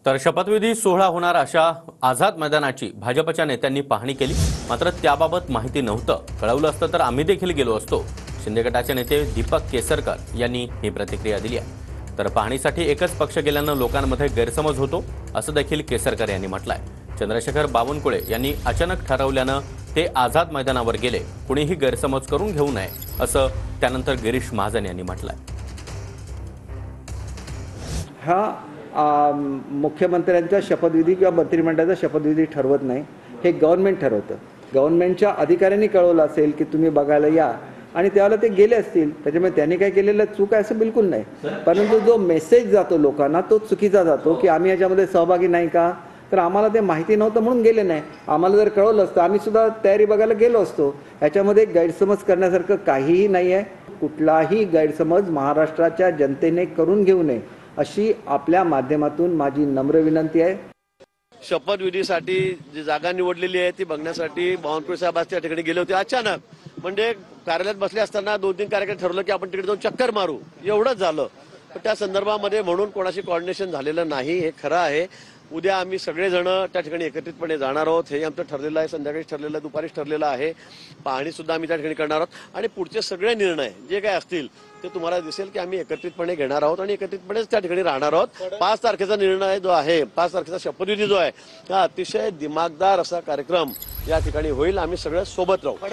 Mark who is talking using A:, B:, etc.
A: तर शपथविधी सोहळा होणार अशा आझाद मैदानाची भाजपच्या नेत्यांनी पाहणी केली। मात्र त्याबाबत माहिती नव्हतं। कळवलं असतं तर आम्ही देखील गेलो असतो। शिंदे गटाचे नेते दीपक केसरकर यांनी ही प्रतिक्रिया दिली आहे। तर पाहणीसाठी एकच पक्ष गेल्यानं लोकांमध्ये गैरसमज होतो असं देखील केसरकर यांनी म्हटलंय। चंद्रशेखर बावनकुळे यांनी अचानक ठरवल्यानं ते आझाद मैदानावर गेले, कुणीही गैरसमज करून घेऊ नये असं त्यानंतर गिरीश महाजन यांनी म्हटलंय।
B: मुख्यमंत्र्यांचा शपथविधी किंवा मंत्रिमंडळाचा शपथविधी ठरवत नाही, हे गव्हर्नमेंट ठरवतं। गव्हर्नमेंटच्या अधिकाऱ्यांनी कळवलं असेल की तुम्ही बघायला या आणि त्यावेळेला ते गेले असतील, त्याच्यामुळे त्यांनी काय केलेलं चूक आहे असं बिलकुल नाही। परंतु जो मेसेज जातो लोकांना तो चुकीचा जातो की आम्ही याच्यामध्ये सहभागी नाही का, तर आम्हाला ते माहिती नव्हतं म्हणून गेले नाही। आम्हाला जर कळवलं असतं आम्ही सुद्धा तयारी बघायला गेलो असतो। याच्यामध्ये गैरसमज करण्यासारखं काहीही नाही आहे। कुठलाही गैरसमज महाराष्ट्राच्या जनतेने करून घेऊ नये अशी आपल्या माध्यमातून माझी नम्र विनंती आहे।
C: शपथविधीसाठी जी जागा निवडलेली आहे ती बघण्यासाठी बावनकुळे साहेब आज त्या ठिकाणी गेले होते। अचानक म्हणजे कार्यालयात बसले असताना 2-3 कार्यकर्ते ठरवलं की आपण तिकडे जाऊन चक्कर मारू, एवढंच झालं। पण त्या संदर्भामध्ये म्हणून कोणाशी कोऑर्डिनेशन झालेलं नाही, हे खरं आहे। उद्या आम्ही सगळेजण त्या ठिकाणी एकत्रितपणे जाणार आहोत, हे आमचं ठरलेलं आहे। संध्याकाळी ठरलेलं आहे, दुपारीच ठरलेलं आहे। पाहणी सुद्धा आम्ही त्या ठिकाणी करणार आहोत आणि पुढचे सगळे निर्णय जे काय असतील ते तुम्हाला दिसेल की आम्ही एकत्रितपणे घेणार आहोत आणि एकत्रितपणेच त्या ठिकाणी राहणार आहोत। 5 तारखेचा निर्णय जो आहे, 5 तारखेचा शपथविधी जो आहे, हा अतिशय दिमागदार असा कार्यक्रम या ठिकाणी होईल। आम्ही सगळे सोबत राहू।